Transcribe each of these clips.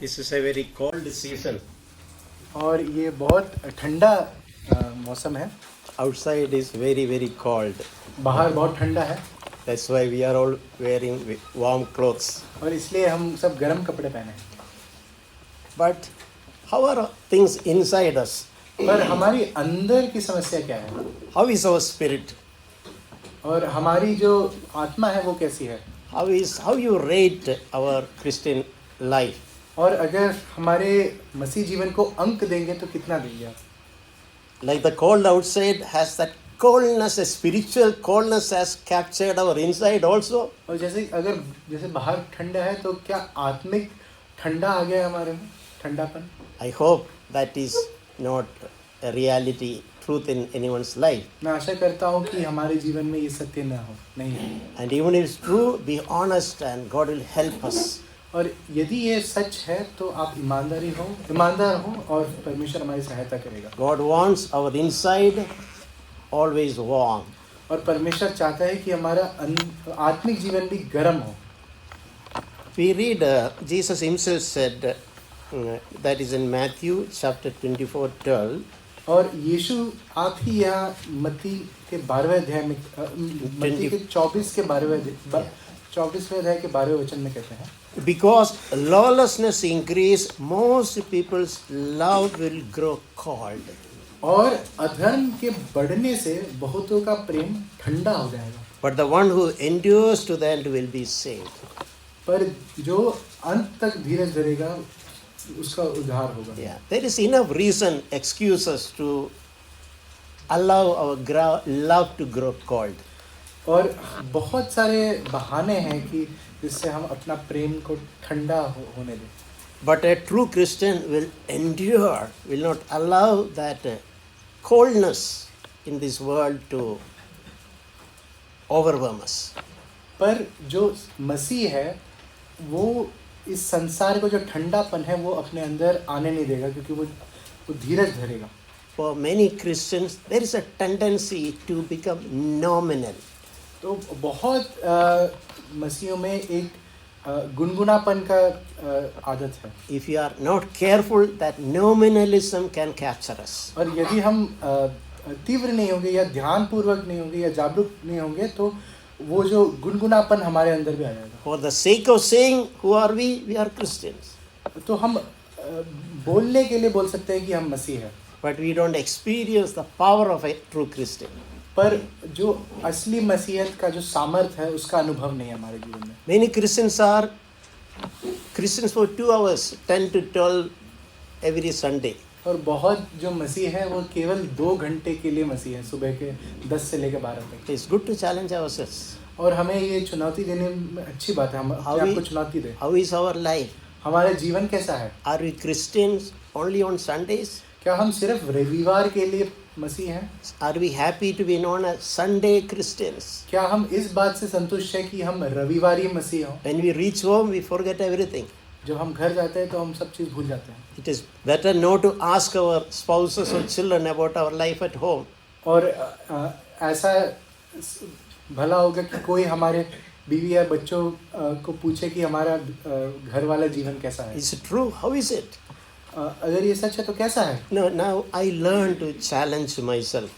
This is a very cold season. और ये बहुत ठंडा मौसम है. Outside is very, very cold. बाहर बहुत ठंडा है That's why we are all wearing warm clothes. और इसलिए हम सब गर्म कपड़े पहने हैं. But how are things inside us? पर हमारी अंदर की समस्या क्या है How is our spirit? और हमारी जो आत्मा है वो कैसी है. How you rate our Christian life? और अगर हमारे मसीह जीवन को अंक देंगे तो कितना देंगे आप. Like the cold outside has that coldness, a spiritual coldness has captured our inside also. और जैसे बाहर ठंडा है तो क्या आत्मिक ठंडा आ गया हमारे में, ठंडापन. I hope that is not a reality, truth in anyone's life. मैं आशा करता हूँ कि हमारे जीवन में ये सत्य नहीं है. And even if it's true, be honest and God will help us. और यदि ये सच है तो आप ईमानदार हो और परमेश्वर हमारी सहायता करेगा. God wants our inside always warm. और परमेश्वर चाहता है कि हमारा आत्मिक जीवन भी गर्म हो. We read, Jesus himself said, that is in Matthew chapter 24:12. और यीशु आप ही यहाँ मत्ती के 12वें अध्याय में मत्ती के 24वें अध्याय के 12वें वचन में कहते हैं, Because lawlessness increase, most people's love will grow cold. और अधर्म के बढ़ने से बहुतों का प्रेम ठंडा हो जाएगा. But the one who endures to the end will be saved. पर जो अंत तक धीरज धरेगा उसका उद्धार होगा. Yeah, there is enough reason, excuses to allow our love to grow cold. और बहुत सारे बहाने हैं कि जिससे हम अपना प्रेम को ठंडा होने दें. But a true Christian will endure, will not allow that coldness in this world to overwhelm us. पर जो मसीह है वो इस संसार को जो ठंडापन है वो अपने अंदर आने नहीं देगा, क्योंकि वो धीरज धरेगा. For many Christians, there is a tendency to become nominal. तो बहुत मसीहों में एक गुनगुनापन का आदत है. If you are not careful, that nominalism can capture us. और यदि हम तीव्र नहीं होंगे या ध्यानपूर्वक नहीं होंगे या जागरूक नहीं होंगे तो वो जो गुनगुनापन हमारे अंदर भी आ जाएगा. For the sake of saying, who are we? We are Christians. तो हम बोलने के लिए बोल सकते हैं कि हम मसीह हैं. But we don't experience the power of a true Christian. पर जो असली मसीहत का जो सामर्थ है उसका अनुभव नहीं है हमारे जीवन में. Many Christians are Christians for 2 hours, 10 to 12 every Sunday. और बहुत जो मसीह है वो केवल 2 घंटे के लिए मसीह है, सुबह के 10 से लेकर 12 तक. It's good to challenge ourselves. और हमें ये चुनौती देने में अच्छी बात है. हम अपने आप को चुनौती दें. How is our life? हमारा जीवन कैसा है. Are we Christians only on Sundays? क्या हम सिर्फ रविवार के लिए मसीह हैं. Are we happy to be known as Sunday Christians? क्या हम इस बात से संतुष्ट हैं कि हम रविवारी मसीह हों. When we reach home, we forget everything. जब हम घर जाते हैं तो हम सब चीज़ भूल जाते हैं. It is better not to ask our spouses or children about our life at home. और ऐसा भला होगा कि कोई हमारे बीवी या बच्चों को पूछे कि हमारा घर वाला जीवन कैसा है. Is it true? How is it? अगर ये सच है तो कैसा है. No, now I learn to challenge myself.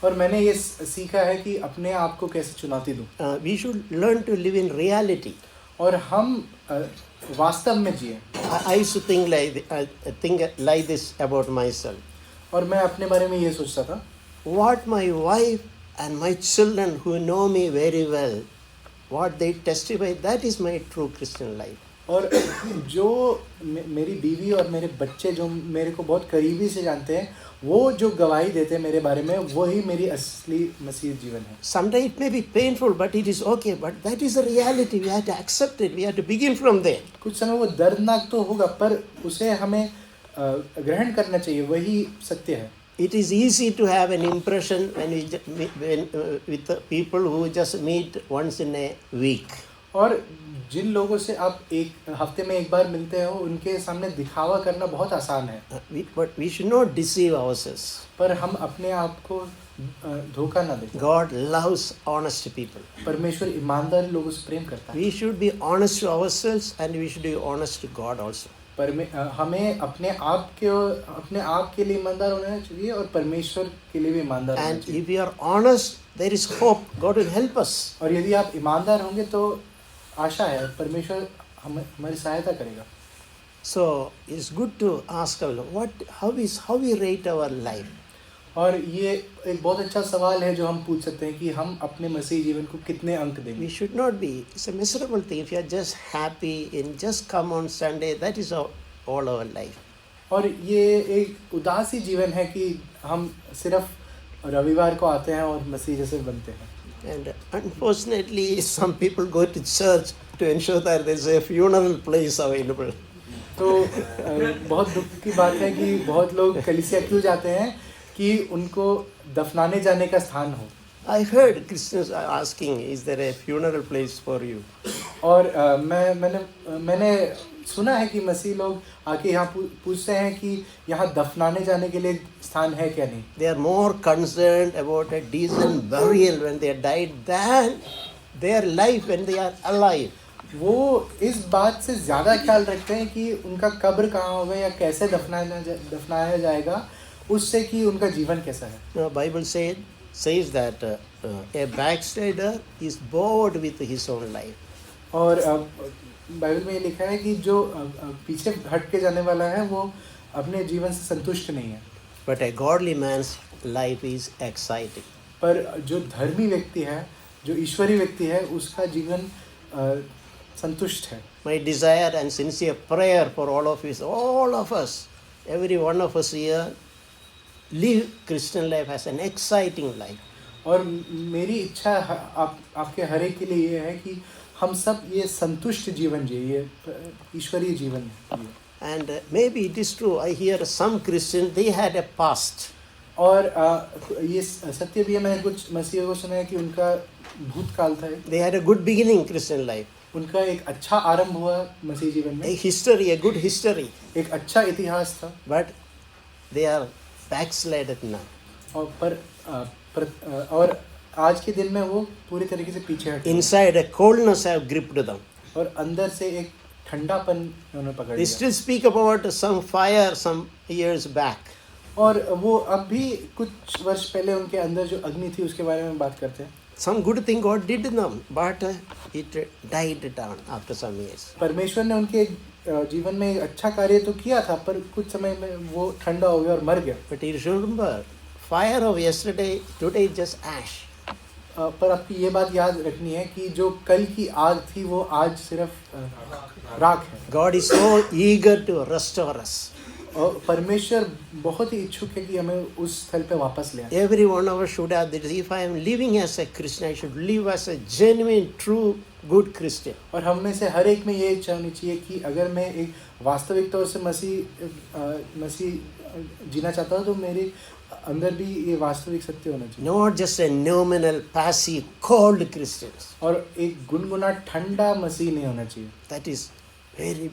और मैंने ये सीखा है कि अपने आप को कैसे चुनौती दूं. We should learn to live in reality. और हम वास्तव में जिए. I used to think like this about myself. और मैं अपने बारे में ये सोचता था. What my wife and my children who know me very well, what they testify, that is my true Christian life. और जो मेरी बीवी और मेरे बच्चे जो मेरे को बहुत करीबी से जानते हैं वो जो गवाही देते हैं मेरे बारे में वही मेरी असली मसीह जीवन है. Sometimes it may be painful, but it is okay. But that is the reality. We have to accept it. We have to begin from there. कुछ समय वो दर्दनाक तो होगा पर उसे हमें ग्रहण करना चाहिए, वही सत्य है. It is easy to have an impression with the people who just meet once in a week. और जिन लोगों से आप एक हफ्ते में एक बार मिलते हो उनके सामने दिखावा करना बहुत आसान है. But we should not deceive ourselves. पर हम अपने आप को धोखा ना दें. God loves honest people. परमेश्वर ईमानदार लोगों से प्रेम करता है. We should be honest to ourselves and we should be honest to God also. हमें अपने आप के लिए ईमानदार होना चाहिए और परमेश्वर के लिए भी ईमानदार होना And चाहिए। if we are honest, there is hope. God will help us. और यदि आप ईमानदार होंगे तो आशा है परमेश्वर हमारी सहायता करेगा। So it's good to ask how we rate our life. और ये एक बहुत अच्छा सवाल है जो हम पूछ सकते हैं कि हम अपने मसीही जीवन को कितने अंक देंगे। We should not be. It's a miserable thing if you are just happy and just come on Sunday. That is all our life. और ये एक उदासी जीवन है कि हम सिर्फ रविवार को आते हैं और मसीह जैसे बनते हैं। And unfortunately, some people go to church to ensure that there is a funeral place available. तो बहुत दुख की बात है कि बहुत लोग कलीसिया क्यों जाते हैं कि उनको दफनाने जाने का स्थान हो। I heard Christians are asking, is there a funeral place for you? और मैंने सुना है कि मसीह लोग आके यहाँ पूछते हैं कि यहाँ दफनाने जाने के लिए स्थान है क्या नहीं। They are more concerned about a decent burial when they died than their life when they are alive. वो इस बात से ज़्यादा ख्याल रखते हैं कि उनका कब्र कहाँ होगा या कैसे दफनाया जाएगा, उससे कि उनका जीवन कैसा है। The Bible says that a backslider is bored with his own life. और बाइबल में ये लिखा है कि जो पीछे हट के जाने वाला है वो अपने जीवन से संतुष्ट नहीं है। But a godly man's life is exciting. पर जो धर्मी व्यक्ति है, जो ईश्वरी व्यक्ति है, उसका जीवन संतुष्ट है। My desire and sincere prayer for all of us, every one of us here, live Christian life as an exciting life. और मेरी इच्छा आपके हर एक के लिए ये है कि हम सब ये संतुष्ट जीवन जिए, ये ईश्वरीय जीवन जिए। And maybe it is true, I hear some Christians, they had a past. और ये सत्य भी है, मैंने कुछ मसीहियों को सुना है कि उनका भूतकाल था। They had a good beginning Christian life. उनका एक अच्छा आरंभ हुआ मसीह जीवन में, A good history. एक अच्छा इतिहास था। But they are backslided now. और आज के दिन में वो पूरी तरीके से पीछे हटे। Inside a coldness have gripped them. और अंदर से एक ठंडापन उन्होंने पकड़ They लिया। still speak about some fire some years back. और वो अब भी कुछ वर्ष पहले उनके अंदर जो अग्नि थी उसके बारे में बात करते हैं। Some good thing God did in them, but it died down after some years. परमेश्वर ने उनके जीवन में एक अच्छा कार्य तो किया था, पर कुछ समय में वो ठंडा हो गया और मर गया। But you remember, fire of yesterday, today is just ash. पर आपकी ये बात याद रखनी है कि जो कल की आग थी वो आज सिर्फ राख है। God is so eager to restore us. और परमेश्वर बहुत ही इच्छुक है कि हमें उस स्थल पे वापस ले आए। Every one of us should have this. If I am living as a Christian, I should live as a genuine, true, good Christian. और हम में से हर एक में ये इच्छा होनी चाहिए कि अगर मैं एक वास्तविक तौर से मसीह जीना चाहता हूँ तो मेरे अंदर भी ये वास्तविक सत्य होना चाहिए। Not just a nominal, passive, cold Christians. और एक गुनगुना ठंडा मसीह नहीं होना चाहिए। That is very,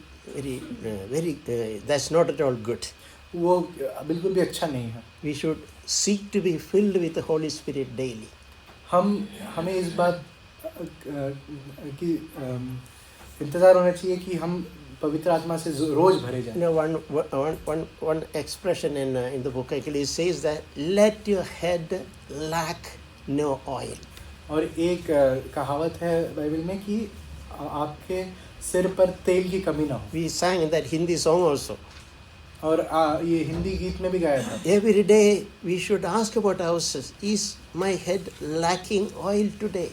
that's not at all good. वो बिल्कुल भी अच्छा नहीं है। We should seek to be filled with the Holy Spirit daily. हमें इस बात की इंतज़ार होना चाहिए कि हम पवित्र आत्मा से रोज भरे जाएं। You know, one expression in the book actually says that let your head lack no oil. और एक कहावत है बाइबल में कि आपके सिर पर तेल की कमी ना हो। We sang in that Hindi song also. और ये हिंदी गीत में भी गाया था। Every day we should ask about ourselves, is my head lacking oil today?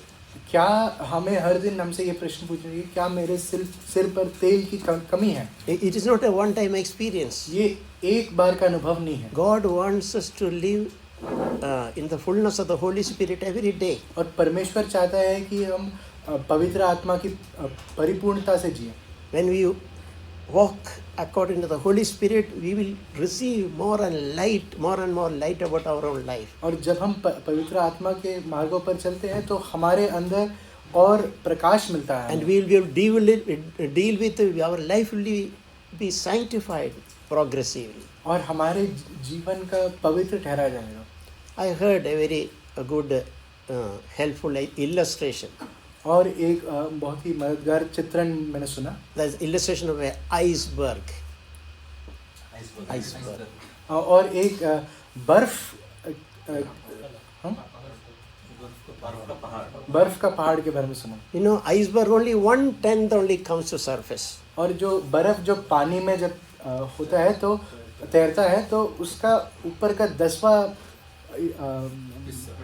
क्या हमें हर दिन हमसे ये प्रश्न पूछना चाहिए, क्या मेरे सिर पर तेल की कमी है? It is not a one-time experience. ये एक बार का अनुभव नहीं है। God wants us to live in the fullness of the Holy Spirit every day. और परमेश्वर चाहता है कि हम पवित्र आत्मा की परिपूर्णता से जिए। When we walk according to the Holy Spirit, we will receive more and more light about our own life. और जब हम पवित्र आत्मा के मार्गों पर चलते हैं तो हमारे अंदर और प्रकाश मिलता है। And we will be deal with our life will be sanctified progressively. और हमारे जीवन का पवित्र ठहरा जाएगा। I heard a very good helpful illustration. और एक बहुत ही मददगार चित्रण मैंने सुना। That's illustration of an iceberg. iceberg. और एक बर्फ हाँ? बर्फ का पहाड़ के बारे में सुना। You know, iceberg only 1/10 only comes to surface. और जो बर्फ जो पानी में जब होता है तो तैरता है तो उसका ऊपर का 10वां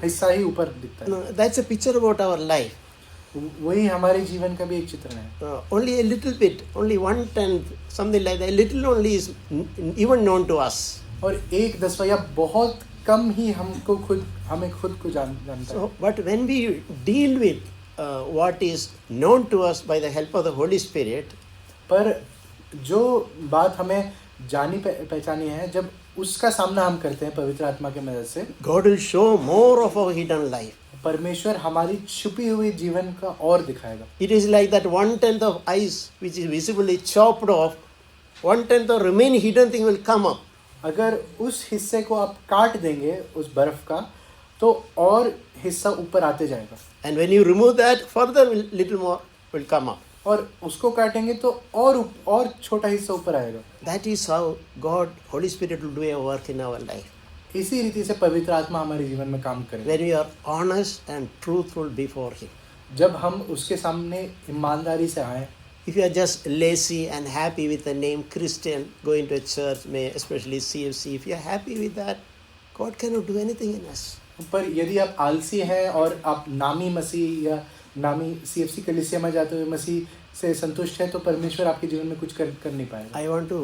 हिस्सा ही ऊपर दिखता No, that's a picture about our life. है। वही हमारे जीवन का भी एक चित्रण है। Only a little bit, only 1/10, something like that. A little only is even known to us. और 1/10 या बहुत कम ही हमें खुद को जानता है। So, but when we deal with what is known to us by the help of the Holy Spirit, पर जो बात हमें जानी पहचानी है, जब उसका सामना हम करते हैं पवित्र आत्मा के मदद से, God will show more of our hidden life. परमेश्वर हमारी छुपी हुई जीवन का और दिखाएगा। It is like that 1/10 of ice which is visibly chopped off, 1/10 of remaining hidden thing will come up. अगर उस हिस्से को आप काट देंगे उस बर्फ का, तो और हिस्सा ऊपर आते जाएगा। And when you remove that, further little more will come up. और उसको काटेंगे तो और छोटा हिस्सा ऊपर आएगा। That is how God, Holy Spirit will do a work in our life. इसी रीति से पवित्र आत्मा हमारे जीवन में काम करेगा। When we are honest and truthful before Him. जब हम उसके सामने ईमानदारी से आए, If you are just lazy and happy with the name Christian, going to a church, especially CFC, if you are happy with that, God cannot do anything in us. पर यदि आप आलसी हैं और आप नामी मसीह या नामी CFC कलीसिया में जाते हुए मसीह से संतुष्ट हैं, तो परमेश्वर आपके जीवन में कुछ कर नहीं पाएगा। I want to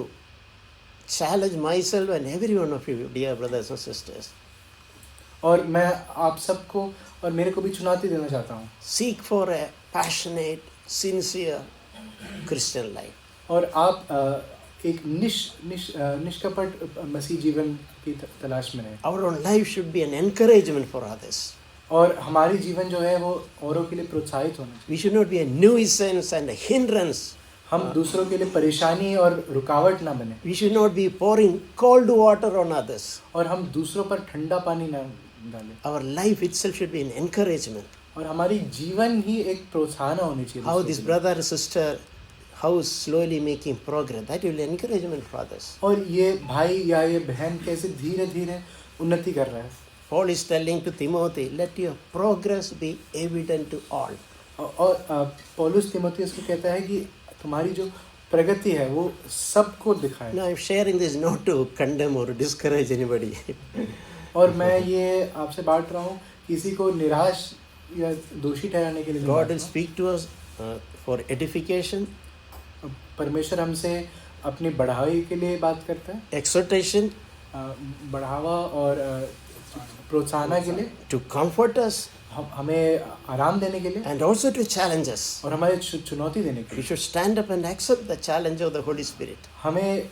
challenge myself and every one of you, dear brothers and sisters. और मैं आप सबको और मेरे को भी चुनौती देना चाहता हूँ। Seek for a passionate, sincere Christian life. और आप एक निष्कपट मसीह जीवन की तलाश में रहें। Our own life should be an encouragement for others. और हमारी जीवन जो है वो औरों के लिए प्रोत्साहित होना चाहिए। We should not be a nuisance and a hindrance. हम दूसरों के लिए परेशानी और रुकावट ना बने, We should not be pouring cold water on others. और हम दूसरों पर ठंडा पानी ना डालें। Our life itself should be an encouragement. और हमारी जीवन ही एक प्रोत्साहन होनी चाहिए। How दूसरों this के लिए। brother or sister, how slowly making progress, that will be encouragement for others. और ये भाई या ये बहन कैसे धीरे धीरे उन्नति कर रहा है। Paul is telling to Timothy, let your progress be evident to all. और पौलुस तीमुथियुस को कहता है कि तुम्हारी जो प्रगति है वो सबको दिखाए। Now I'm sharing this not to condemn or discourage anybody. और मैं ये आपसे बांट रहा हूँ किसी को निराश या दोषी ठहराने के लिए नहीं God बांट will रहा speak to us for edification, हूँ। परमेश्वर हमसे अपनी बढ़ाई के लिए बात करता है, exhortation, बढ़ावा और प्रोत्साहन के लिए, to comfort us, हमें आराम देने के लिए, and also to challenge us. और हमारे चुनौती देने के We लिए। should stand up and accept the challenge of the Holy Spirit. हमें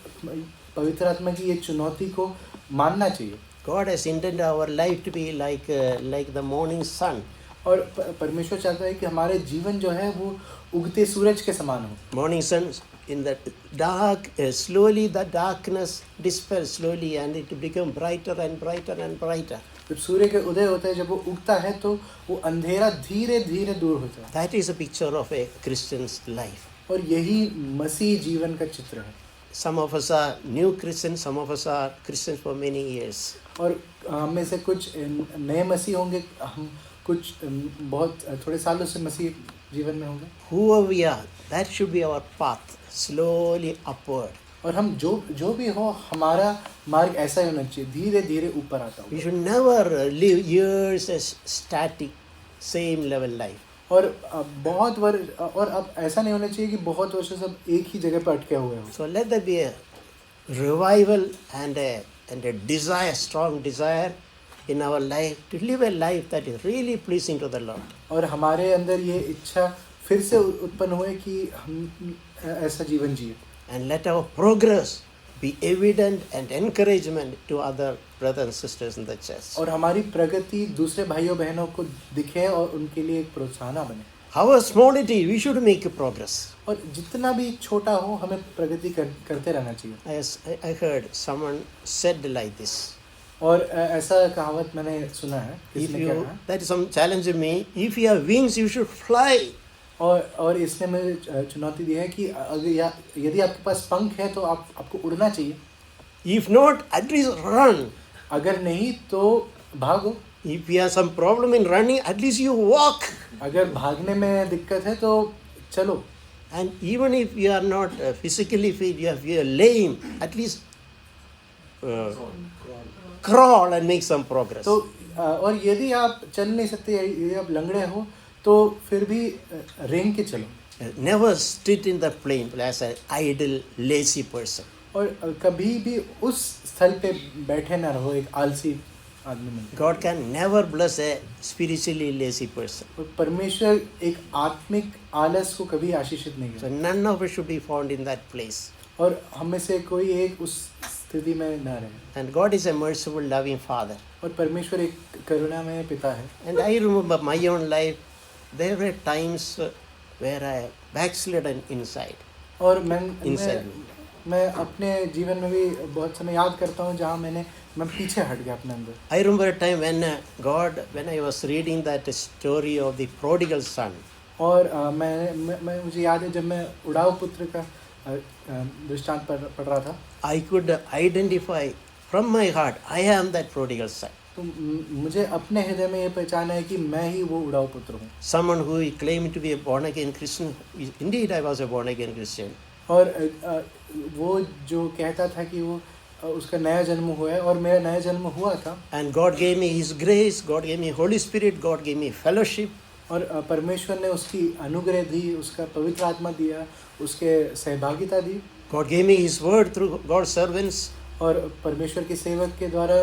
पवित्र आत्मा की ये चुनौती को मानना चाहिए। God has intended our life to be like the morning sun. और परमेश्वर चाहता है कि हमारे जीवन जो है वो उगते सूरज के समान हो। Morning sun in the dark, slowly the darkness dispels slowly and it become brighter and brighter and brighter. जब सूर्य के उदय होता है, जब वो उगता है तो वो अंधेरा धीरे धीरे दूर होता है। That is a picture of a Christian's life. और यही मसीह जीवन का चित्र है। Some of us are new Christians, some of us are Christians for many years. और हम में से कुछ नए मसीह होंगे, हम कुछ बहुत थोड़े सालों से मसीह जीवन में होंगे। Whoever we are, that should be our path, slowly upward. और हम जो भी हो, हमारा मार्ग ऐसा ही होना चाहिए, धीरे धीरे ऊपर आता We हो। should never live years as static, same level life. और बहुत वर्ष, और अब ऐसा नहीं होना चाहिए कि बहुत वर्षों से अब एक ही जगह पर अटके हुए हो। So let there be a revival and a desire, strong desire in our life to live a life that is really pleasing to the Lord. और हमारे अंदर ये इच्छा फिर से उत्पन्न हुए कि हम ऐसा जीवन जिए। And let our progress be evident and encouragement to other brothers and sisters in the church. और हमारी प्रगति दूसरे भाइयों बहनों को दिखे और उनके लिए एक प्रोत्साहन बने। However small it is, we should make a progress. और जितना भी छोटा हो, हमें प्रगति करते रहना चाहिए। I heard someone said like this. और ऐसा कहावत मैंने सुना है, If किसने कहा you, है? that is some challenge me. If you have wings, you should fly. और इसने मुझे चुनौती दी है कि अगर यदि आपके पास पंख है तो आपको उड़ना चाहिए। If not, at least run. अगर नहीं तो भागो. If you have some problem in running, at least you walk. अगर भागने में दिक्कत है तो चलो. And even if you are not physically fit, you are lame, at least crawl and make some progress. तो और यदि आप चल नहीं सकते, यदि आप लंगड़े हो तो फिर भी रेंग के चलो. Never sit in the plain as an idle, lazy person. और कभी भी उस स्थल पे बैठे ना रहो एक आलसी आदमी में. God can never bless a spiritually lazy person. और परमेश्वर एक आत्मिक आलस को कभी आशीषित नहीं So करता. none of us should be found in that place. और हम में से कोई एक उस स्थिति में न रहे. And God is a merciful, loving Father. और परमेश्वर एक करुणामय पिता है. And I remember my own life, there were times where I backslidden inside. और Inside मैं अपने जीवन में भी बहुत समय याद करता हूँ जहाँ मैं पीछे हट गया अपने अंदर. I remember a time when I was reading that story of the prodigal son. और मैं मुझे याद है जब मैं उड़ाऊ पुत्र का दृष्टांत पढ़ रहा था. I could identify from my heart, I am that prodigal son. तो मुझे अपने हृदय में ये पहचान है कि मैं ही वो उड़ाऊ पुत्र हूँ. Someone who claimed to be a born again Christian. Indeed, I was a born again Christian. और वो जो कहता था कि वो उसका नया जन्म हुआ है और मेरा नया जन्म हुआ था. And God gave me His grace, God gave me Holy Spirit, God gave me fellowship. और परमेश्वर ने उसकी अनुग्रह दी, उसका पवित्र आत्मा दिया, उसके सहभागिता दी. God gave me His word through God's servants. और परमेश्वर के सेवक के द्वारा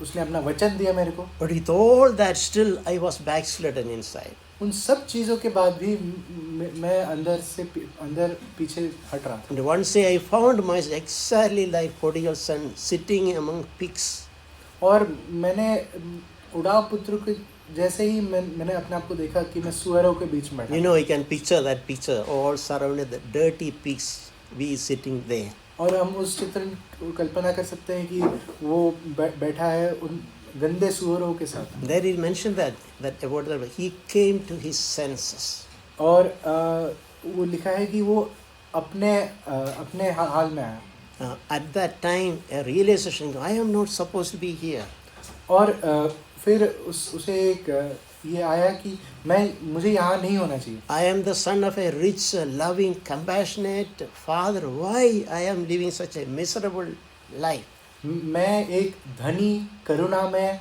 उसने अपना वचन दिया मेरे को. But with all that, still I was backslidden inside. उन सब चीज़ों के बाद भी मैं अंदर पीछे हट रहा था. And one day I found myself exactly like prodigal son sitting among pigs. और मैंने उड़ाऊ पुत्र के जैसे ही मैंने अपने आप को देखा कि मैं सुअरों के बीच में बैठा. You know, you can picture that picture, all surrounded the dirty pigs, we sitting there. और हम उस चित्र को कल्पना कर सकते हैं कि वो बैठा है उन गंदे सुअरों के साथ. There is mentioned that about that he came to his senses. और वो लिखा है कि वो अपने हाल में आया. At that time, a realization, I am not supposed to be here. और फिर उसे एक ये आया कि मुझे यहाँ नहीं होना चाहिए. I am the son of a rich, loving, compassionate father. Why I am living such a miserable life? मैं एक धनी, करुणामय,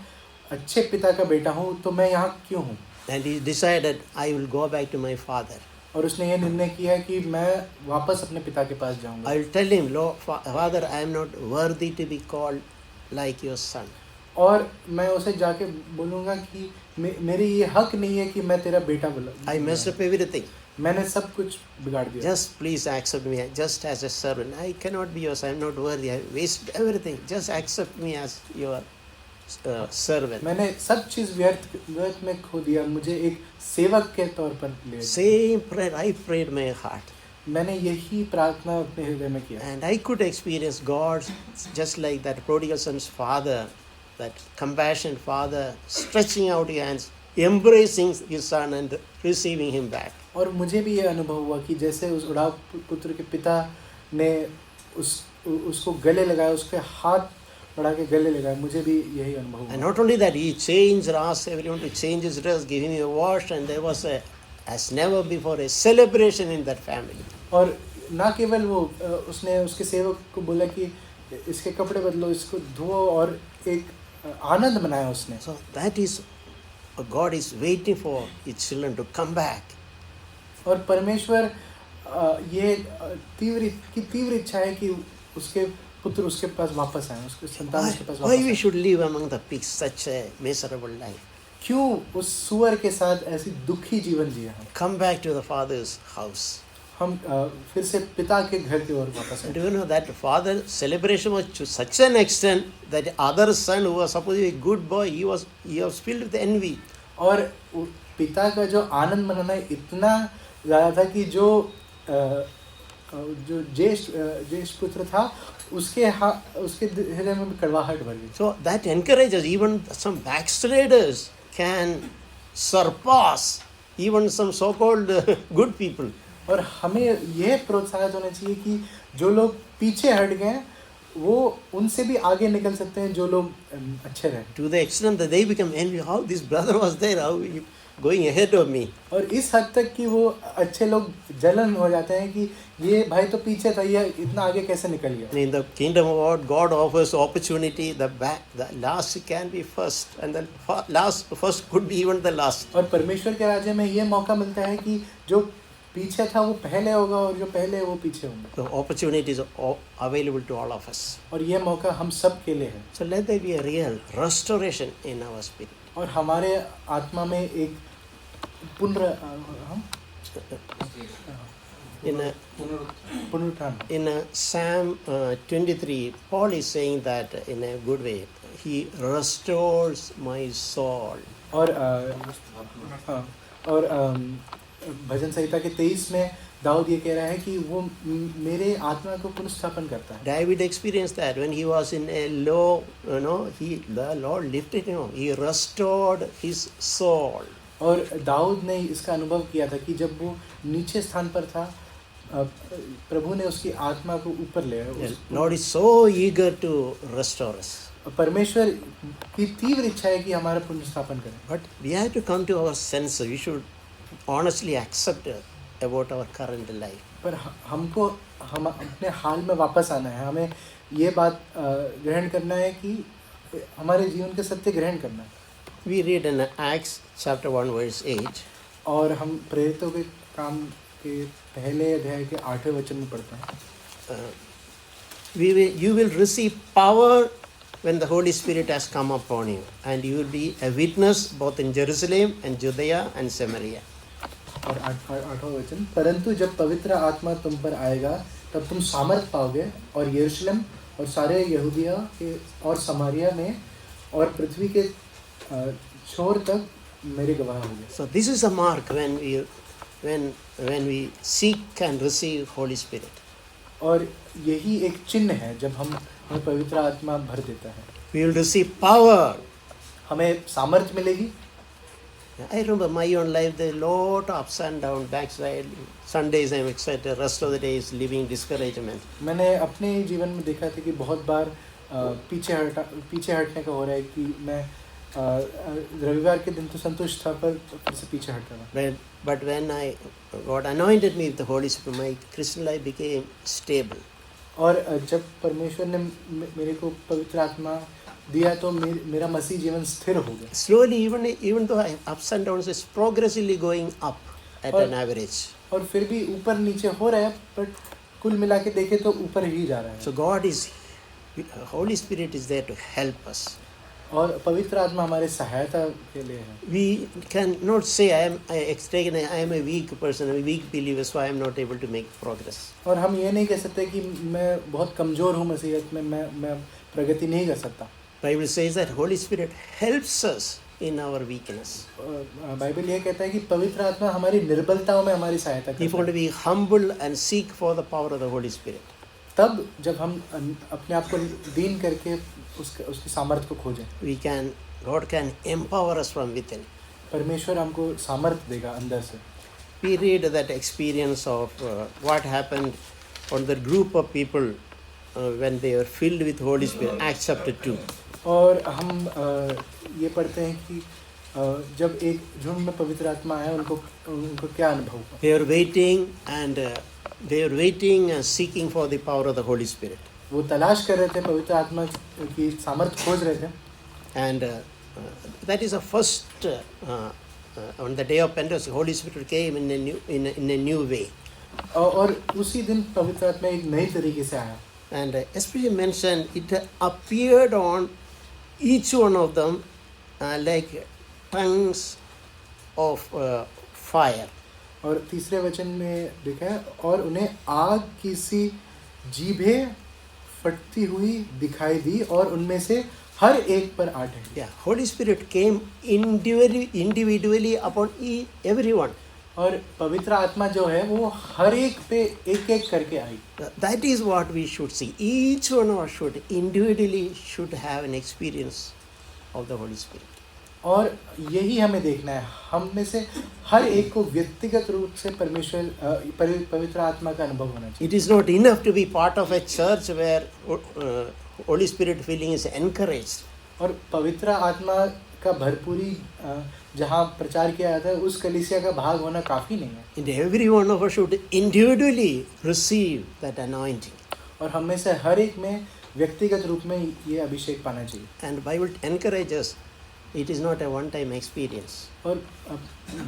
अच्छे पिता का बेटा हूँ, तो मैं यहाँ क्यों हूँ? And he decided, I will go back to my father. और उसने ये निर्णय किया कि मैं वापस अपने पिता के पास जाऊँगा. I will tell him, Father, I am not worthy to be called like your son. और मैं उसे जाके बोलूँगा कि मेरी ये हक नहीं है कि मैं तेरा बेटा बोला. I messed up everything. मैंने सब कुछ बिगाड़ दिया. Just please accept me just as a servant. I cannot be yours. I am not worthy. I wasted everything. Just accept me as your servant. मैंने सब चीज़ व्यर्थ में खो दिया. मुझे एक सेवक के तौर पर ले. Same prayer I prayed my heart. मैंने यही प्रार्थना अपने हृदय में किया. And I could experience God just like that prodigal son's father, that compassionate father, stretching out his hands, embracing his son and receiving him back. और मुझे भी ये अनुभव हुआ कि जैसे उस उड़ाऊ पुत्र के पिता ने उसको गले लगाया, उसके हाथ बढ़ा के गले लगाया. मुझे भी यही अनुभव हुआ. And not only that, he changed, asked everyone to change his dress, gave him a wash, and there was as never before, a celebration in that family. और ना केवल वो उसने उसके सेवक को बोला कि इसके कपड़े बदलो, इसको धो, और एक आनंद मनाया उसने. So that is, God is waiting for his children to come back. और परमेश्वर ये तीव्र इच्छा है कि उसके पुत्र उसके पास वापस आए, उसके संतान उसके पास वापस आए. Why we should live among the pigs such a miserable life? क्यों उस सुअर के साथ ऐसी दुखी जीवन जिया हम? Come back to the Father's house. हम फिर से पिता के घर की ओर वापस आए. Do you know that father celebration was to such an extent that the other son who was supposed to be a good boy, he was filled with envy. और पिता का जो आनंद मनाना इतना ज़्यादा था कि जो ज्येष्ठ पुत्र था उसके हृदय में कड़वाहट भर गई. So that encourages even some backsliders can surpass even some so-called good people. और हमें यह प्रोत्साहित होना चाहिए कि जो लोग पीछे हट गए वो उनसे भी आगे निकल सकते हैं जो लोग अच्छे रहे. To the extent that they become envy, how this brother was there, how he going ahead of me. और इस हद तक कि वो अच्छे लोग जलन हो जाते हैं कि ये भाई तो पीछे था, ये इतना आगे कैसे निकल गया. And in the kingdom of God offers opportunity. The last can be first, and the first could be even the last. और परमेश्वर के राज्य में ये मौका मिलता है कि जो पीछे था वो पहले होगा और जो पहले है वो पीछे होंगे. The opportunity is available to all of us. और ये मौका हम सब के लिए है. So let there be a real restoration in our spirit. और हमारे आत्मा में एक पुनरुत्थान. In Psalm 23, Paul is saying that in a good way. He restores my soul. और भजन संहिता के 23 में दाऊद ये कह रहा है कि वो मेरे आत्मा को पुनर्स्थापन करता है. David experienced that when he was in a low, the Lord lifted him. He restored his soul. और दाऊद ने इसका अनुभव किया था कि जब वो नीचे स्थान पर था, प्रभु ने उसकी आत्मा को ऊपर ले आया. Lord is so eager to restore us. परमेश्वर की तीव्र इच्छा है कि हमारा पुनर्स्थापन करें. But we have to come to our senses. We should honestly accept about our current life. पर हमको हम अपने हाल में वापस आना है. हमें ये बात ग्रहण करना है कि हमारे जीवन के सत्य ग्रहण करना है. We read in Acts chapter 1 verse 8. और हम प्रेरितों के काम के पहले अध्याय के 8वें वचन में पढ़ते हैं. You will receive power when the Holy Spirit has come upon you, and you will be a witness both in Jerusalem and Judea and Samaria. और 8वां वचन, परंतु जब पवित्र आत्मा तुम पर आएगा तब तुम सामर्थ पाओगे और यरूशलेम और सारे यहूदिया के और समारिया में और पृथ्वी के छोर तक मेरे गवाह होंगे. So this is a mark when we seek and receive Holy Spirit. और यही एक चिन्ह है जब हमें पवित्र आत्मा भर देता है. We will receive power. हमें सामर्थ मिलेगी. I remember my own life, there are a lot of ups and downs, backside. Sundays I'm excited, rest of the day is living discouragement. मैंने अपने जीवन में देखा था कि बहुत बार पीछे हटने का हो रहा है कि मैं रविवार के दिन तो संतुष्ट था पर फिर से पीछे हट रहा. But when God anointed me with the Holy Spirit, my Christian life became stable. और जब परमेश्वर ने मेरे को पवित्र आत्मा दिया तो मेरा मसीह जीवन स्थिर हो गया. Slowly, even though I have ups and downs, it's progressively going up at an average. और फिर भी ऊपर नीचे हो रहा है, बट कुल मिला के देखे तो ऊपर ही जा रहा है. So Holy Spirit is there to help us. और पवित्र आत्मा हमारे सहायता के लिए है. We can not say I am a weak person, a weak believer, so I am not able to make progress. और हम ये नहीं कह सकते कि मैं बहुत कमज़ोर हूँ मसीहत में, मैं प्रगति नहीं कर सकता. Bible says that Holy Spirit helps us in our weakness. Bible ये कहता है कि पवित्र आत्मा हमारी निर्बलताओं में हमारी सहायता करता है. If we want to be humble and seek for the power of the Holy Spirit. तब जब हम अपने आप को दीन करके उसकी सामर्थ्य को खोजें, God can empower us from within. परमेश्वर हमको सामर्थ्य देगा अंदर से. We read that experience of what happened on the group of people when they were filled with Holy Spirit, Acts chapter 2. और हम ये पढ़ते हैं कि जब एक झुंड में पवित्र आत्मा आया उनको क्या अनुभव हुआ. They were waiting and seeking for the power of the Holy Spirit. वो तलाश कर रहे थे, पवित्र आत्मा की सामर्थ्य खोज रहे थे. And that is the first on the day of Pentecost, the Holy Spirit came in a new way. और उसी दिन पवित्र आत्मा एक नई तरीके से आया. And especially mentioned, it appeared on each one of them like tongues of fire. और तीसरे वचन में लिखा है और उन्हें आग की सी जीभें फटती हुई दिखाई दी और उनमें से हर एक पर आ ठहरी. Yeah, Holy Spirit came individually upon everyone. और पवित्र आत्मा जो है वो हर एक पे एक एक करके आई. That is what we should see. Each one of us should individually have an experience of the Holy Spirit. और यही हमें देखना है, हम में से हर एक को व्यक्तिगत रूप से परमेश्वर पवित्र आत्मा का अनुभव होना चाहिए। It is not enough to be part of a church where Holy Spirit feeling is encouraged. और पवित्र आत्मा का भरपूरी जहाँ प्रचार किया जाता है उस कलीसिया का भाग होना काफ़ी नहीं है। And every one of us should individually receive that anointing. और हम में से हर एक में व्यक्तिगत रूप में ये अभिषेक पाना चाहिए। And Bible encourages, it is not a one-time experience. और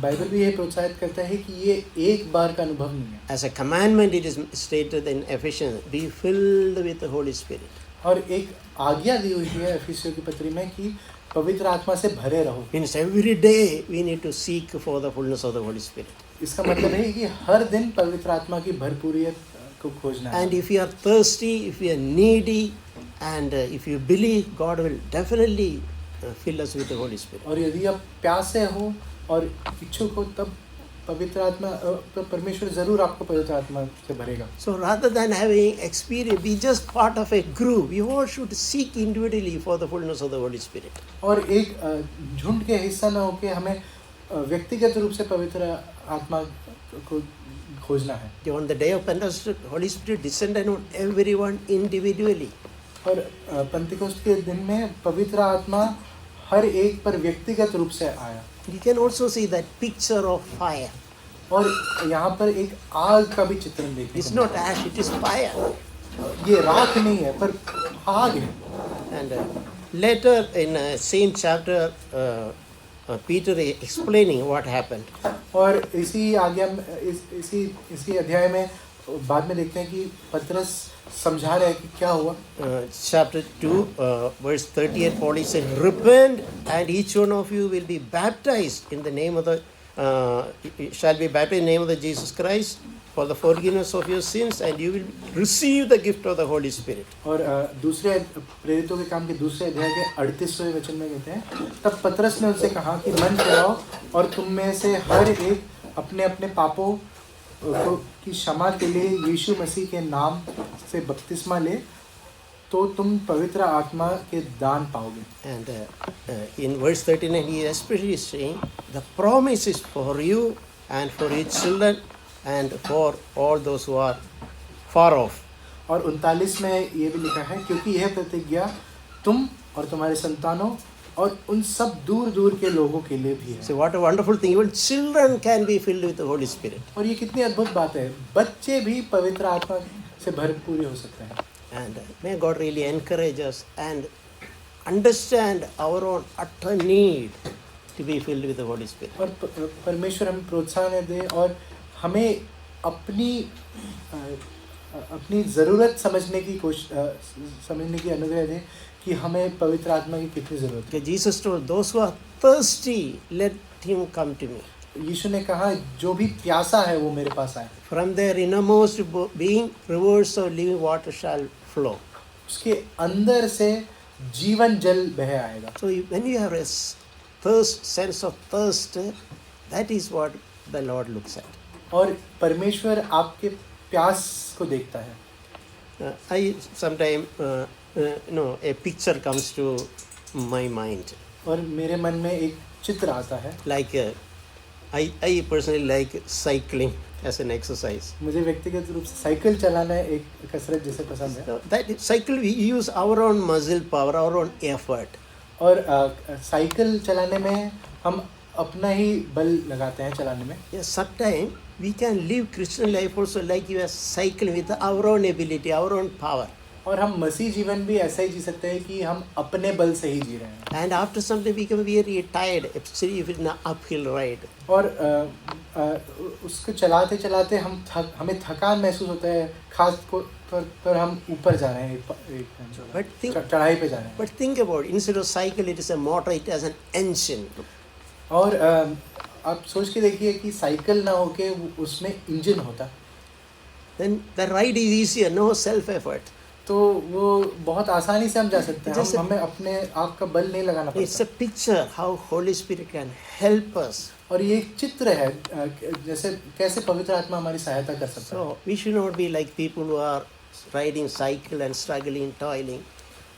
बाइबल भी ये प्रोत्साहित करता है कि ये एक बार का अनुभव नहीं है। As a commandment, it is stated in Ephesians, be filled with the Holy Spirit. और एक आज्ञा दी हुई है एफिसियों की पत्री में कि पवित्र आत्मा से भरे रहो। Means every day we need to seek for the fullness of the Holy Spirit. इसका मतलब है कि हर दिन पवित्र आत्मा की भरपूरियत को खोजना है। And if you are thirsty, if you are needy, and if you believe, God will definitely fill us with the Holy Spirit. और यदि आप प्यासे हो और इच्छुक हो तब पवित्र आत्मा तो परमेश्वर जरूर आपको पवित्र आत्मा से भरेगा। So rather than having experience, be just part of a group. You all should seek individually for the fullness of the Holy Spirit. और एक झुंड के हिस्सा न होके हमें व्यक्तिगत रूप से पवित्र आत्मा को खोजना है। On the day of Pentecost, Holy Spirit descended on everyone individually. और पेंतिकोस्त के दिन में पवित्र आत्मा हर एक पर व्यक्तिगत रूप से आया। You can also see that picture of fire. और यहाँ पर एक आग का भी चित्रण देखने It's को not ash, it is fire. ये राख नहीं है पर आग है। And later in same chapter, Peter is explaining what happened. और इसी आज्ञा में इसी अध्याय में बाद में देखते हैं कि पतरस समझा रहे हैं कि क्या हुआ। Chapter 2, verse 38, Paul is saying, repent and each one of you will be baptized in the name of the, shall be baptized in the name of the Jesus Christ for the forgiveness of your sins, and you will receive the gift of the Holy Spirit. और दूसरे प्रेरितों के काम के दूसरे अध्याय के 38वें वचन में कहते हैं, तब पतरस ने उनसे कहा कि मन फिराओ और तुम में से हर एक अपने अपने पापों की क्षमा के लिए यीशु मसीह के नाम से बपतिस्मा ले, तो तुम पवित्र आत्मा के दान पाओगे। And in verse 39 he is especially saying the promise is for you and for your children and for all those who are far off. और 39 में ये भी लिखा है, क्योंकि यह प्रतिज्ञा तुम और तुम्हारे संतानों और उन सब दूर दूर के लोगों के लिए भी है। So what a wonderful thing, even children can be filled with the Holy Spirit. और ये कितनी अद्भुत बात है, बच्चे भी पवित्र आत्मा से भरपूर हो सकते हैं। And may God really encourage us and understand our own utter need to be filled with the Holy Spirit. और परमेश्वर हमें प्रोत्साहन दे और हमें अपनी ज़रूरत समझने की अनुग्रह दे कि हमें पवित्र आत्मा की कितनी ज़रूरत है। Okay, Jesus told those who are thirsty, let him come to me. यीशु ने कहा जो भी प्यासा है वो मेरे पास आए। From their innermost being, rivers of living water shall flow. उसके अंदर से जीवन जल बह आएगा। So when you have a thirst, sense of thirst, that is what the Lord looks at. और परमेश्वर आपके प्यास को देखता है। I sometimes, a picture comes to my mind. और मेरे मन में एक चित्र आता है। Like I personally like cycling as an exercise. मुझे व्यक्तिगत रूप से साइकिल चलाना एक कसरत जैसे पसंद है। So that cycle we use our own muscle power, our own effort. और साइकिल चलाने में हम अपना ही बल लगाते हैं चलाने में। Yes, sometimes we can live Christian life also like you are cycling with our own ability, our own power. और हम मसीह जीवन भी ऐसा ही जी सकते हैं कि हम अपने बल से ही जी रहे हैं। And after some time we become very tired, especially if it's an uphill ride. और उसको चलाते चलाते हमें थकान महसूस होता है, खास पर हम ऊपर जा रहे हैं, चढ़ाई पे जा रहे हैं। But think about it, instead of cycle it is a motor, it has an engine. और आप सोच के देखिए कि साइकिल ना होके उसमें इंजन होता, then the ride is easier, no self effort. तो वो बहुत आसानी से हम जा सकते हैं, हमें अपने आप का बल नहीं लगाना पड़ता। It's a picture how Holy Spirit can help us. और ये एक चित्र है जैसे कैसे पवित्र आत्मा हमारी सहायता कर सकता है। So we should not be like people who are riding cycle and struggling, toiling.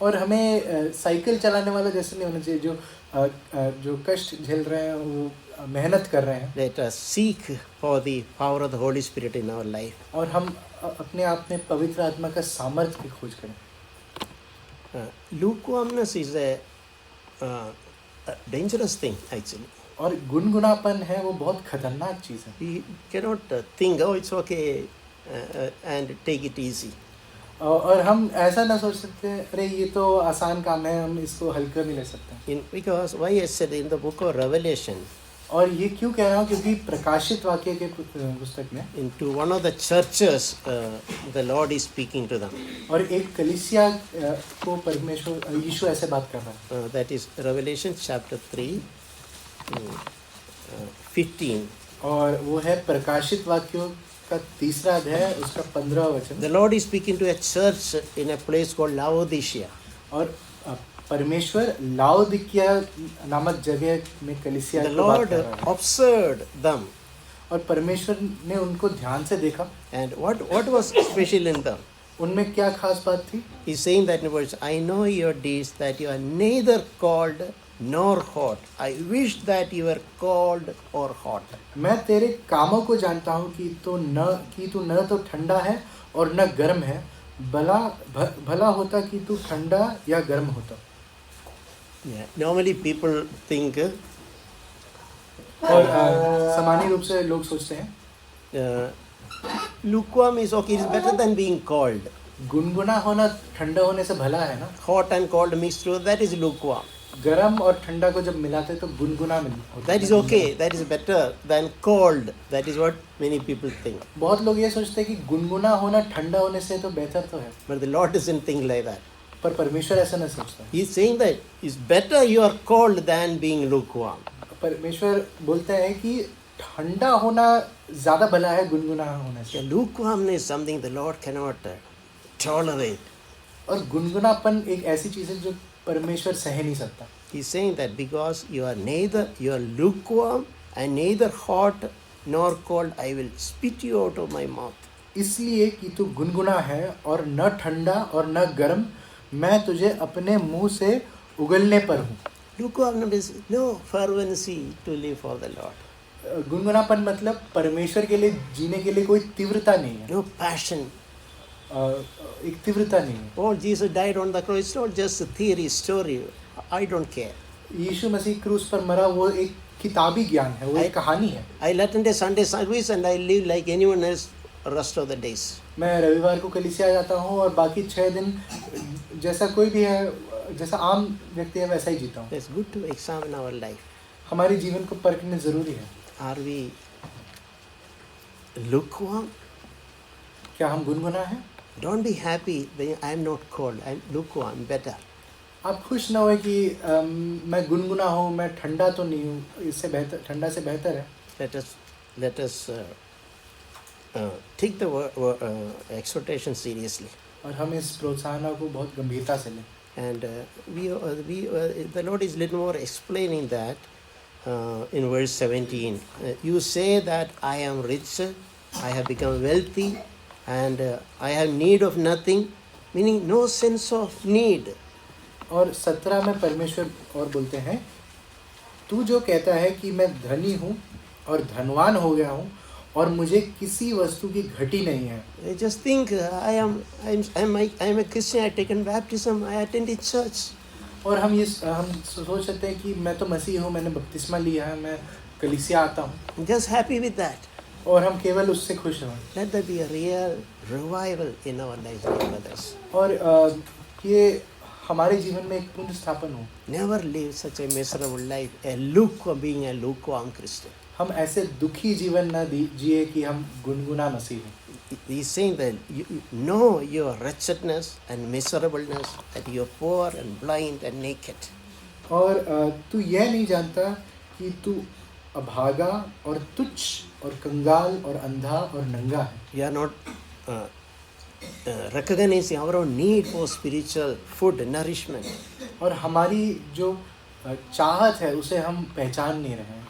और हमें साइकिल चलाने वाला जैसे नहीं होना चाहिए जो जो कष्ट झेल रहे हैं वो मेहनत कर रहे हैं, let us seek for the power of the Holy Spirit in our life. और हम अपने आप में पवित्र आत्मा का सामर्थ्य की खोज करें. Lukewarmness is a dangerous thing actually. और गुनगुनापन है वो बहुत खतरनाक चीज़ है. We cannot think, oh, it's okay, and take it easy. और हम ऐसा ना सोच सकते अरे ये तो आसान काम है, हम इसको हल्का नहीं ले सकते. Because why I said in the book of Revelation, और ये क्यों कह रहा हूँ, क्योंकि प्रकाशित वाक्य के पुस्तक में into one of the churches, the Lord is speaking to them. और एक कलीसिया को परमेश्वर यीशु ऐसे बात कर रहा है. That is Revelation chapter 3, 15. और वो है प्रकाशित वाक्यों का 3रा अध्याय उसका 15वां वचन. The Lord is speaking to a church in a place called Laodicea. और परमेश्वर लाओदिकिया नामक जगह में कलीसिया The को बात Lord कर रहा है. observed them. और परमेश्वर ने उनको ध्यान से देखा. And what was special in them? उनमें क्या खास बात थी? He's saying that in verse, I know your deeds, that you are neither cold nor hot. I wish that you were cold or hot. मैं तेरे कामों को जानता हूँ कि तू न तो ठंडा है और न गर्म है. भला होता कि तू ठंडा या गर्म होता. Yeah. Normally people think और सामान्य रूप से लोग सोचते हैं lukewarm is okay, it's better than being cold. गुनगुना होना ठंडा होने से भला है ना. Hot and cold mixed together, that is lukewarm. गरम और ठंडा को जब मिलाते तो गुनगुना मिलता है. That is okay, that is better than cold. That is what many people think. बहुत लोग ये सोचते हैं कि गुनगुना होना ठंडा होने से तो बेहतर तो है. But the Lord doesn't think like that. पर परमेश्वर ऐसा नहीं सोचता. He is saying that it's better you are cold than being lukewarm. परमेश्वर बोलते हैं कि ठंडा होना ज़्यादा भला है गुनगुना होने से. The lukewarmness is something the Lord cannot tolerate. और गुनगुनापन एक ऐसी चीज़ है जो परमेश्वर सह नहीं सकता. He is saying that because you are lukewarm and neither hot nor cold, I will spit you out of my mouth. इसलिए कि तू गुनगुना है और न ठंडा और न गर्म, मैं तुझे अपने मुंह से उगलने पर हूँ. Lukewarmness is no fervency to live for the Lord. गुनगुनापन मतलब परमेश्वर के लिए जीने के लिए कोई तीव्रता नहीं है. No passion. एक तीव्रता नहीं है. Oh, Jesus died on the cross. It's not just a theory, story. I don't care. यीशु मसीह क्रूस पर मरा वो एक किताबी ज्ञान है, वो एक कहानी है. I'll attend a Sunday service and I'll live like anyone else rest of the days. मैं रविवार को कलीसिया जाता हूँ और बाकी 6 दिन जैसा कोई भी है, जैसा आम व्यक्ति है वैसा ही जीता हूँ. It's good to examine our life. हमारे जीवन को परखना जरूरी है. Are we lukewarm? क्या हम गुनगुना हैं? Don't be happy when I'm not cold. I'm lukewarm, better. आप खुश ना हो कि मैं गुनगुना हूँ, मैं ठंडा तो नहीं हूँ, इससे बेहतर ठंडा से बेहतर है. Let us take the exhortation seriously. और हम इस प्रोत्साहन को बहुत गंभीरता से लें. And the Lord is little more explaining that in verse 17. You say that I am rich, I have become wealthy, and I have need of nothing, meaning no sense of need. और 17 में परमेश्वर और बोलते हैं, तू जो कहता है कि मैं धनी हूँ और धनवान हो गया हूँ और मुझे किसी वस्तु की घटी नहीं है. I just think I am a Christian. I taken baptism. I attended church. और हम सोच सकते हैं कि मैं तो मसीह हूँ, मैंने बपतिस्मा लिया है, मैं कलीसिया आता हूँ. Just happy with that. और हम केवल उससे खुश हैं. Let there be a real revival in our lives, brothers. और ये हमारे जीवन में एक पुनर्स्थापन हो. Never live such a miserable life, being a lukewarm Christian. हम ऐसे दुखी जीवन न जिए कि हम गुनगुना मसीह हैं. He is saying that you know your wretchedness and miserableness, that you are poor and blind and naked. और तू यह नहीं जानता कि तू अभागा और तुच्छ और कंगाल और अंधा और नंगा है. You are not recognizing our own need for spiritual food, nourishment. और हमारी जो चाहत है उसे हम पहचान नहीं रहे हैं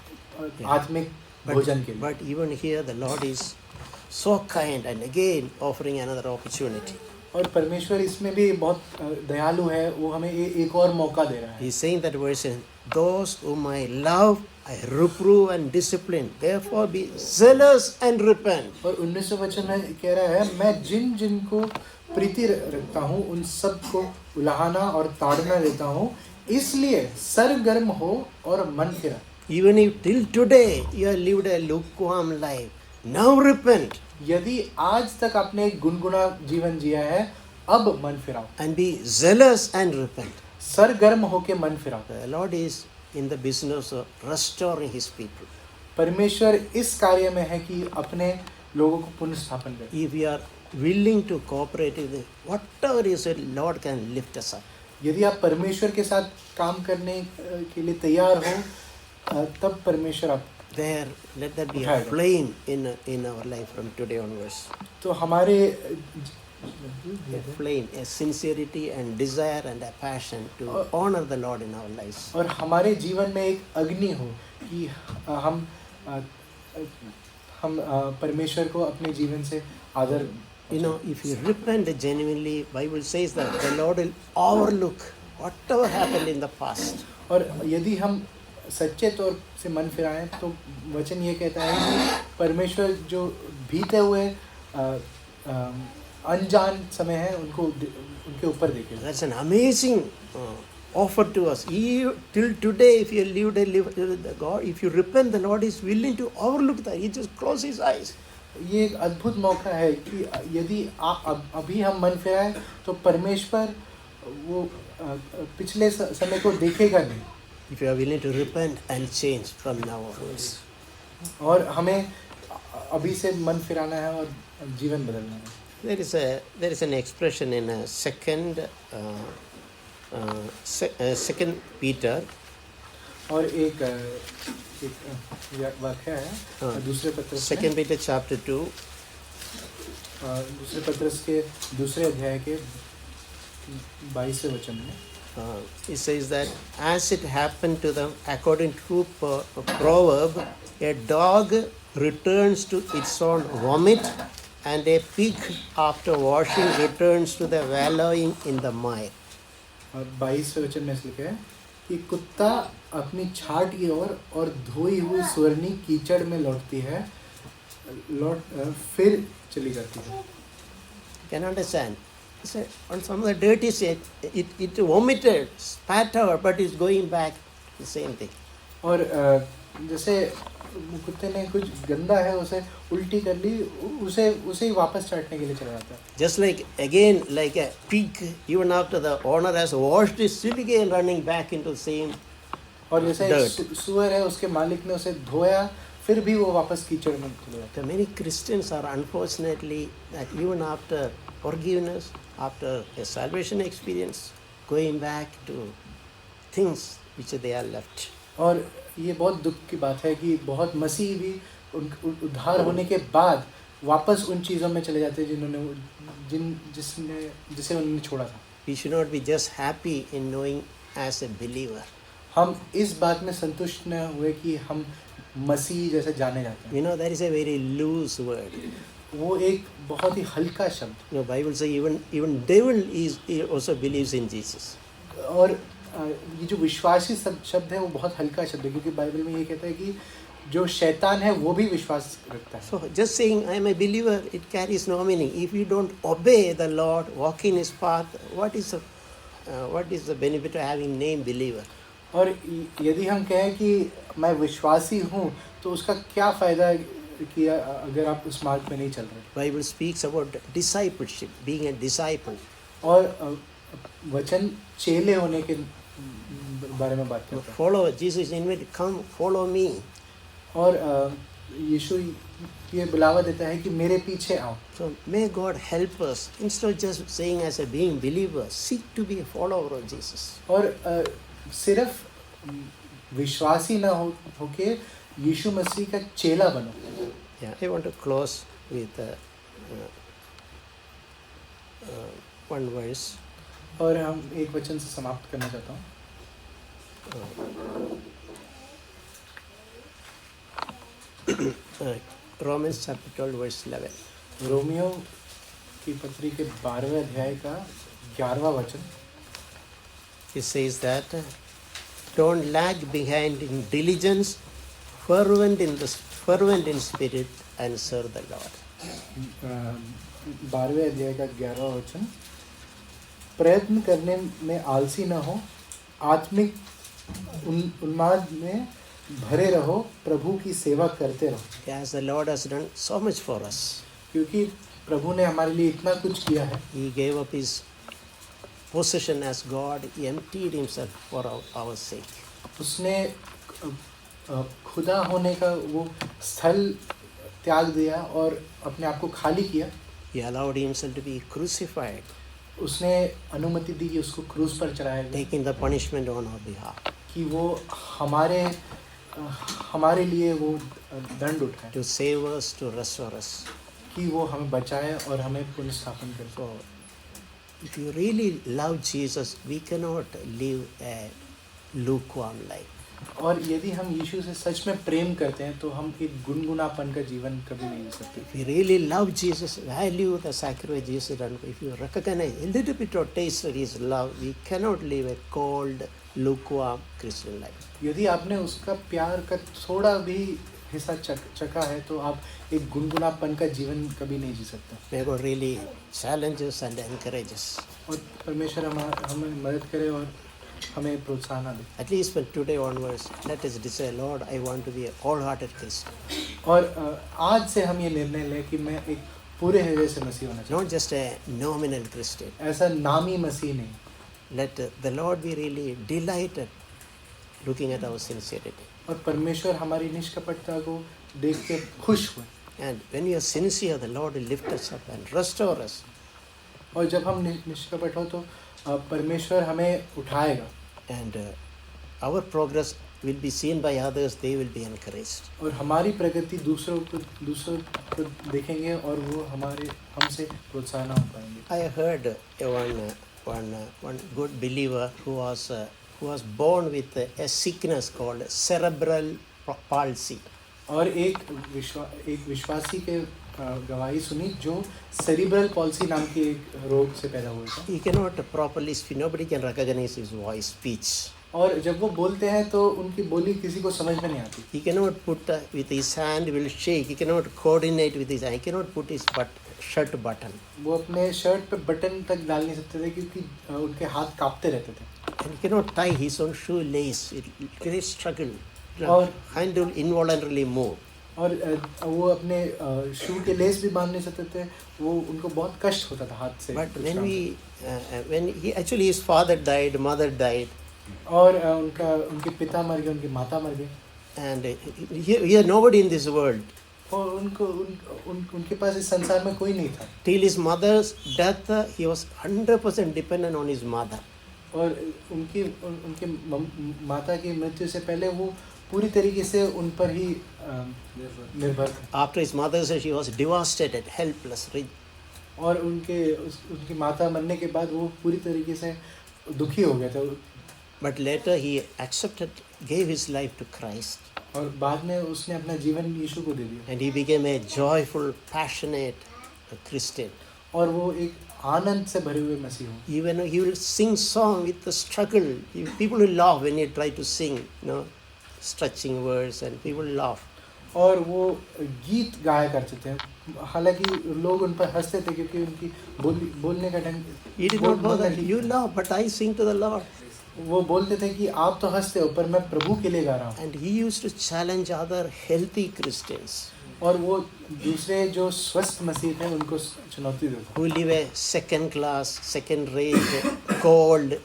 आत्मिक भोजन के लिए. But even here the Lord is so kind and again offering another opportunity. और परमेश्वर इसमें भी बहुत दयालु है, वो हमें एक और मौका दे रहा है। He's saying that verse, those whom I love, I reprove and discipline. Therefore be zealous and repent. और 19वें वचन में कह रहा है, मैं जिनको प्रीति रखता हूँ उन सब को उलाहना और ताड़ना देता हूँ, इसलिए सरगर्म हो और मन फिरा। Even if till today you have lived a lukewarm life, now repent यदि आज तक आपने एक गुनगुना जीवन जिया है, अब मन फिराओ and be zealous and repent. सरगर्म होके मन फिराओ। The Lord is in the business of restoring His people. परमेश्वर इस कार्य में है कि अपने लोगों को पुनर्स्थापन करे। If we are willing to cooperate with Him, whatever is it, Lord can lift us up. यदि आप परमेश्वर के साथ काम करने के लिए तैयार हो, तब परमेश्वर आप There, let that be a उठाएगा। flame in our life from today onwards. तो हमारे A flame, a sincerity and desire and a passion to honor the Lord in our lives. और हमारे जीवन में एक अग्नि हो कि हम परमेश्वर को अपने जीवन से आदर। You know, if you repent genuinely, Bible says that the Lord will overlook whatever happened in the past. और यदि हम सच्चे तौर से मन फिराएं तो वचन ये कहता है कि परमेश्वर जो बीते हुए अनजान समय है उनको उनके ऊपर देखेगा। That's an amazing offer to us. Till today, if you live the God, if you repent, the Lord is willing to overlook that. He just close His eyes. ये एक अद्भुत मौका है कि यदि अभी हम मन फिराएं तो परमेश्वर वो पिछले समय को देखेगा नहीं। If you are willing to repent and change from now onwards. और हमें अभी से मन फिराना है और जीवन बदलना है। There is an expression in second Peter. और एक वाक्य है दूसरे पत्रस में, Second Peter chapter 2. दूसरे पत्रस के दूसरे अध्याय के 22वें वचन में It says that as it happened to them according to proverb, a dog returns to its own vomit, and a pig after washing returns to the wallowing in the mire. और 22वें वचन में लिखा है कि कुत्ता अपनी छाट की ओर और धोई हुई सुअरनी कीचड़ में लौटती है, फिर चली जाती है। Can you understand? So on some of the dirty side, it vomited, spat out, but it's going back the same thing. और जैसे कुत्ते ने कुछ गंदा है उसे उल्टी कर ली, उसे ही वापस चाटने के लिए चला जाता है। Just like again, like a pig, even after the owner has washed it, still again running back into the same. और जैसे सुअर है, उसके मालिक ने उसे धोया, फिर भी वो वापस कीचड़ में चले जाते हैं। Many Christians are unfortunately that even after forgiveness, after a salvation experience, going back to things which they are left. और ये बहुत दुख की बात है कि बहुत मसीह भी उद्धार होने के बाद वापस उन चीज़ों में चले जाते हैं जिसे उन्होंने छोड़ा था। We should not be just happy in knowing as a believer. हम इस बात में संतुष्ट न हुए कि हम मसीह जैसे जाने जाते हैं। You know, that is a very loose word. वो एक बहुत ही हल्का शब्द। You know, Bible says even devil he also believes in Jesus. और ये जो विश्वासी शब्द है वो बहुत हल्का शब्द है, क्योंकि बाइबल में ये कहता है कि जो शैतान है वो भी विश्वास रखता है। So just saying I am a believer, it carries no meaning. If you don't obey the Lord, walk in His path, what is the benefit of having name believer? और यदि हम कहें कि मैं विश्वासी हूँ तो उसका क्या फ़ायदा है कि अगर आप उस मार्ग में नहीं चल रहे। Bible speaks about discipleship, being a disciple. और वचन चेले होने के बारे में बात करता है। Follow Jesus invited, come follow me. और यीशु ये बुलावा देता है कि मेरे पीछे आओ। So may God help us, instead of just saying as a being believer, seek to be a follower of Jesus. और सिर्फ विश्वासी ना होके यीशु मसीह का चेला बनो। Yeah, I want to close with one verse. और हम एक वचन से समाप्त करना चाहता हूँ। Romans chapter 12 verse 11. रोमियो की पत्री के 12वें अध्याय का 11वां वचन। It says that don't lag behind in diligence, fervent in spirit, and serve the Lord. 12वें अध्याय का 11वां वचन, प्रयत्न करने में आलसी न हो, आत्मिक उन्माद में भरे रहो, प्रभु की सेवा करते रहो। As the Lord has done so much for us, क्योंकि प्रभु ने हमारे लिए इतना कुछ किया है। He gave up His possession as God. He emptied Himself for our sake. उसने खुदा होने का वो स्थल त्याग दिया और अपने आप को खाली किया। He allowed Himself to be crucified, उसने अनुमति दी कि उसको क्रूस पर चढ़ाया गया, taking the punishment on our behalf, कि वो हमारे लिए वो दंड उठाए, to save us, to restore us. कि वो हमें बचाए और हमें पुनर्स्थापन करे। So, if you really love Jesus, we cannot live a lukewarm life. और यदि हम यीशु से सच में प्रेम करते हैं तो हम एक गुनगुनापन का जीवन कभी नहीं जी सकते। If you really love Jesus, value the sacrifice Jesus done. If you recognize a little bit or taste of His love, we cannot live a cold, lukewarm Christian life. यदि आपने उसका प्यार का थोड़ा भी हिस्सा चखा है तो आप एक गुनगुनापन का जीवन कभी नहीं जी सकते। May God really challenge us and encourage us. और परमेश्वर हमें मदद करे और हमें प्रोत्साहन दे। At least from today onwards, let us decide, Lord, I want to be a wholehearted Christian. और आज से हम ये निर्णय लें कि मैं एक पूरे हृदय से मसीह होना चाहता Not just a nominal Christian. हूँ, ऐसा नामी मसीह नहीं। Let the Lord be really delighted looking at our sincerity. और परमेश्वर हमारी निष्कपटता को देख के खुश हुए। And when you are sincere, the Lord will lift us up and restore us. और जब हम निष्कपट हो तो परमेश्वर हमें उठाएगा। And our progress will be seen by others, they will be encouraged. और हमारी प्रगति दूसरों को देखेंगे और वो हमसे प्रोत्साहन हो पाएंगे। I heard one good believer who was born with a sickness called cerebral palsy. और एक विश्वासी के गवाही सुनी जो सेरिब्रल पॉल्सी नाम के एक रोग से पैदा हुआ था। He cannot properly speak, nobody can recognize his voice, speech. और जब वो बोलते हैं तो उनकी बोली किसी को समझ में नहीं आती। He cannot put with his hand will shake. He cannot coordinate with his hand. He cannot put his shirt button. वो अपने शर्ट पे बटन तक डाल नहीं सकते थे क्योंकि उनके हाथ कांपते रहते थे। And he cannot tie his own shoelace. It great struggle. और hand will involuntarily move. और वो अपने शू के लेस भी बांध नहीं सकते थे, वो उनको बहुत कष्ट होता था हाथ से। But when he actually his father died, mother died. और उनके पिता मर गए, उनकी माता मर गई। And he had nobody in this world. और उनके पास इस संसार में कोई नहीं था। Till his mother's death, he was 100% dependent on his mother. और उनके माता की मृत्यु से पहले वो पूरी तरीके से उन पर ही निर्भर था। After his mother's death, she was devastated, helpless. और उनकी माता मरने के बाद वो पूरी तरीके से दुखी हो गया था। But later he accepted, gave his life to Christ. और बाद में उसने अपना जीवन यीशु को दे दिया। And he became a joyful, passionate Christian. और वो एक आनंद से भरे हुए मसीह हो। Even he will sing song with the struggle. People will laugh when he try to sing, stretching words, and people laugh. और वो गीत गाया करते थे, हालांकि लोग उन पर हंसते थे क्योंकि उनकी बोलने का ढंग। He did not bother. You laugh, but I sing to the Lord. वो बोलते थे कि आप तो हंसते हो पर मैं प्रभु के लिए गा रहा हूँ। And he used to challenge other healthy Christians. और वो दूसरे जो स्वस्थ मसीह थे उनको चुनौती देते। Who live a second class, second rate, cold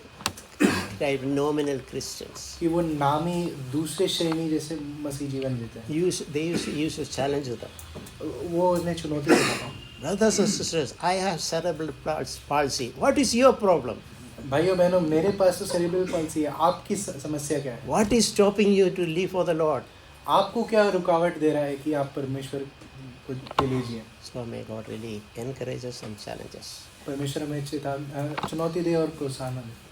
type nominal Christians. कि वो नामी दूसरे श्रेणी जैसे मसीह जीवन जीते हैं। They used to challenge them. वो उन्हें चुनौती देता था। Brothers and sisters, I have cerebral palsy. What is your problem? भाइयों बहनों, मेरे पास तो सेरिब्रल पॉल्सी है, आपकी समस्या क्या है? What is stopping you to live for the Lord? आपको क्या रुकावट दे रहा है कि आप परमेश्वर के लिए जिए? So may God really encourage us and challenge us. परमेश्वर हमें चुनौती दे और प्रोत्साहन दे।